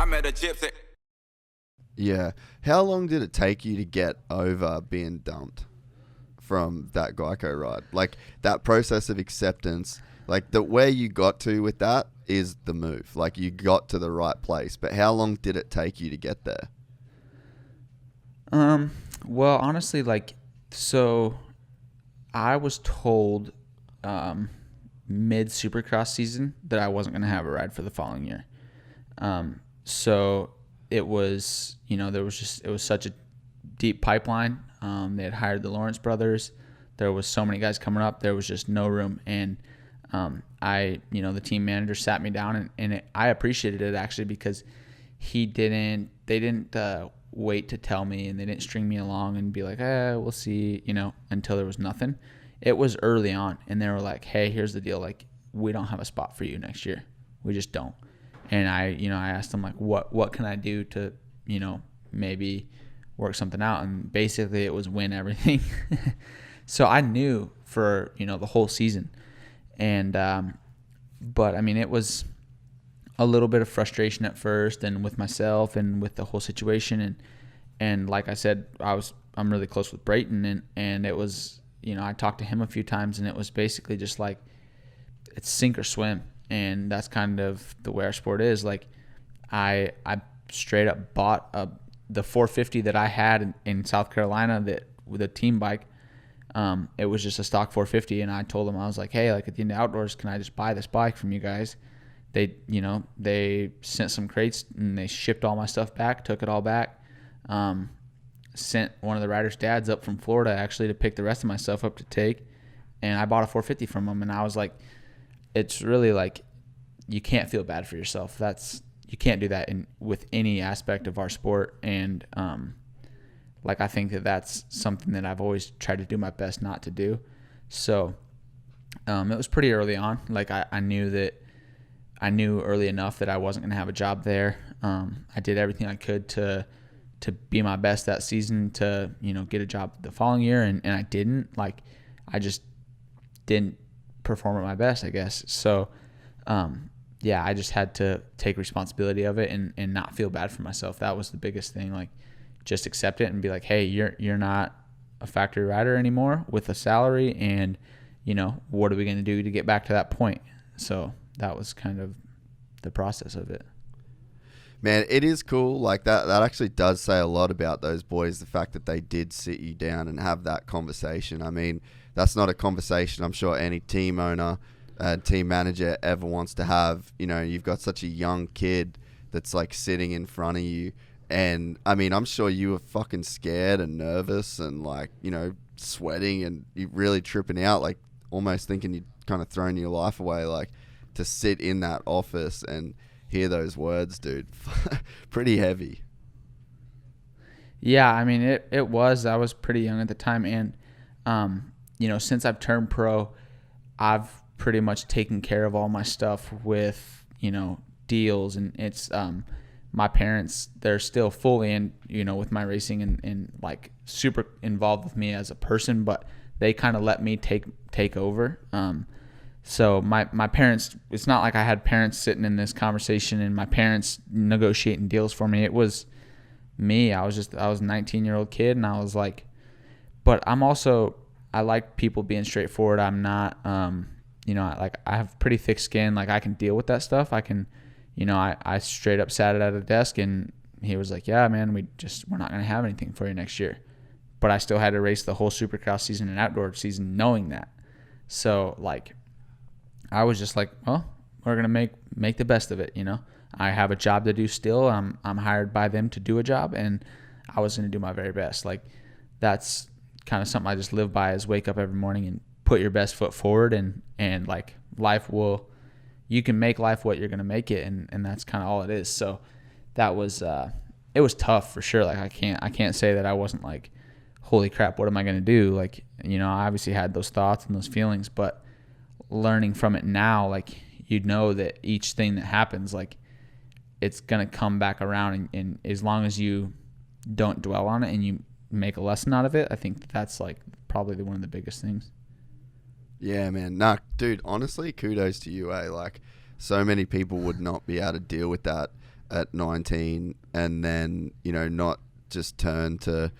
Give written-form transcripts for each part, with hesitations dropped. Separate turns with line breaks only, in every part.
I met a gypsy.
Yeah. How long did it take you to get over being dumped from that GEICO ride? Like, that process of acceptance, like, the where you got to with that is the move. Like, you got to the right place. But how long did it take you to get there?
Well, honestly, like, so I was told mid Supercross season that I wasn't going to have a ride for the following year. So it was, it was such a deep pipeline. They had hired the Lawrence brothers. There was so many guys coming up. There was just no room. And the team manager sat me down, and I appreciated it actually, because they didn't wait to tell me, and they didn't string me along and be like, we'll see, until there was nothing. It was early on, and they were like, hey, here's the deal. Like, we don't have a spot for you next year. We just don't. And I asked them, like, what can I do to, maybe work something out? And basically it was win everything. So I knew for, the whole season. And, but I mean, it was a little bit of frustration at first, and with myself and with the whole situation. And like I said, I'm really close with Brayton, and it was, I talked to him a few times, and it was basically just like, it's sink or swim. And that's kind of the way our sport is. Like, I straight up bought the 450 that I had in South Carolina, that with a team bike. It was just a stock 450, and I told them, I was like, hey, like, at the end of outdoors, can I just buy this bike from you guys? They sent some crates, and they shipped all my stuff back, took it all back. Sent one of the riders' dads up from Florida actually to pick the rest of my stuff up to take, and I bought a 450 from them. And I was like, it's really like, you can't feel bad for yourself. You can't do that with any aspect of our sport. And like, I think that's something that I've always tried to do my best not to do. So it was pretty early on. Like, I knew early enough that I wasn't going to have a job there. I did everything I could to be my best that season, to, get a job the following year. And I didn't. Like, I just didn't perform at my best, I guess. So, I just had to take responsibility of it and not feel bad for myself. That was the biggest thing. Like, just accept it and be like, hey, you're not a factory rider anymore with a salary, and, what are we going to do to get back to that point? So that was kind of the process of it.
Man, it is cool. Like, that actually does say a lot about those boys, the fact that they did sit you down and have that conversation. I mean, that's not a conversation I'm sure any team owner, team manager ever wants to have. You've got such a young kid that's, like, sitting in front of you. And, I mean, I'm sure you were fucking scared and nervous and, like, sweating, and you really tripping out, like, almost thinking you'd kind of thrown your life away, like, to sit in that office and hear those words, dude. Pretty heavy.
Yeah, I mean, it was. I was pretty young at the time, and since I've turned pro, I've pretty much taken care of all my stuff with deals, and it's my parents, they're still fully in with my racing, and like super involved with me as a person, but they kind of let me take over. So my parents, it's not like I had parents sitting in this conversation and my parents negotiating deals for me. It was me. I was a 19-year-old kid, and I was like, but I like people being straightforward. I'm not, I have pretty thick skin. Like, I can deal with that stuff. I can, I straight up sat at a desk, and he was like, yeah, man, we're not going to have anything for you next year. But I still had to race the whole Supercross season and outdoor season knowing that. So, like, I was just like, well, we're going to make the best of it, I have a job to do still. I'm hired by them to do a job, and I was going to do my very best. Like, that's kind of something I just live by, is wake up every morning and put your best foot forward, and like, you can make life what you're going to make it. And that's kind of all it is. So that was, it was tough for sure. Like, I can't say that I wasn't like, holy crap, what am I going to do? Like, I obviously had those thoughts and those feelings, but learning from it now, like, that each thing that happens, like, it's going to come back around. And as long as you don't dwell on it and you make a lesson out of it, I think that's like probably one of the biggest things.
Yeah, man. Nah, dude, honestly, kudos to you, eh? Like, so many people would not be able to deal with that. at 19 and then, you know, not just turn to,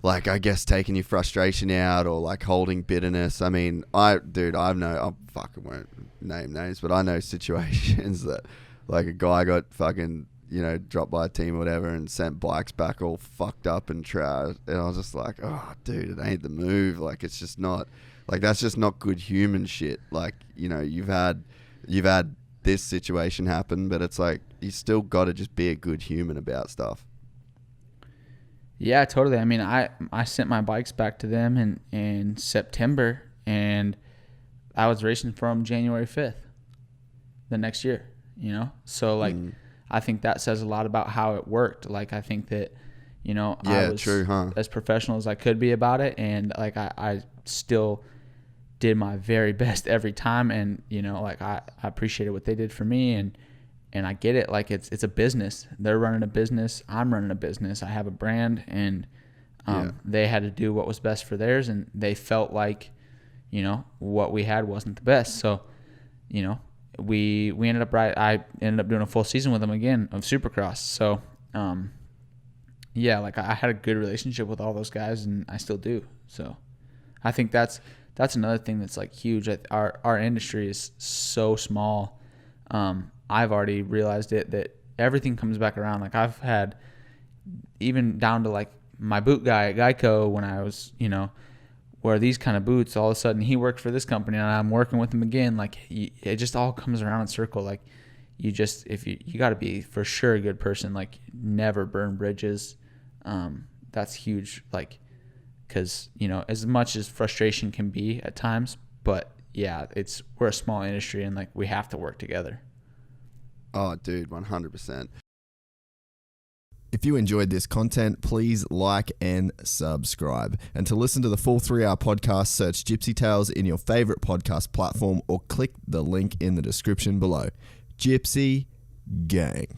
like, I guess taking your frustration out or like holding bitterness. I mean, I fucking won't name names, but I know situations that like a guy got fucking, you know, dropped by a team or whatever and sent bikes back all fucked up and trashed. And I was just like, oh, dude, it ain't the move. Like, it's just not, like, that's just not good human shit. Like, you know, you've had this situation happen, but it's like, you still got to just be a good human about stuff.
Yeah, totally. I mean, I sent my bikes back to them in September, and I was racing for them January 5th the next year, you know? So, like, I think that says a lot about how it worked. Like, I think that, you know, I was as professional as I could be about it, and, like, I still did my very best every time, and, you know, like, I appreciated what they did for me, and I get it. Like, it's a business. They're running a business. I'm running a business. I have a brand, and they had to do what was best for theirs, and they felt like, you know, what we had wasn't the best. So, you know, we ended up I ended up doing a full season with them again of Supercross. So, yeah, like, I had a good relationship with all those guys, and I still do. So, I think that's another thing that's, like, huge. Our industry is so small. I've already realized that everything comes back around. Like, I've had, even down to, like, my boot guy at GEICO when I was, you know, wear these kind of boots. All of a sudden, he worked for this company, and I'm working with him again. Like, it just all comes around in circle. Like, you just, if you got to be for sure a good person. Like, never burn bridges. That's huge. Like, because, you know, as much as frustration can be at times, but yeah, we're a small industry, and, like, we have to work together.
Oh, dude, 100%.
If you enjoyed this content, please like and subscribe. And to listen to the full 3-hour podcast, search Gypsy Tales in your favorite podcast platform or click the link in the description below. Gypsy Gang.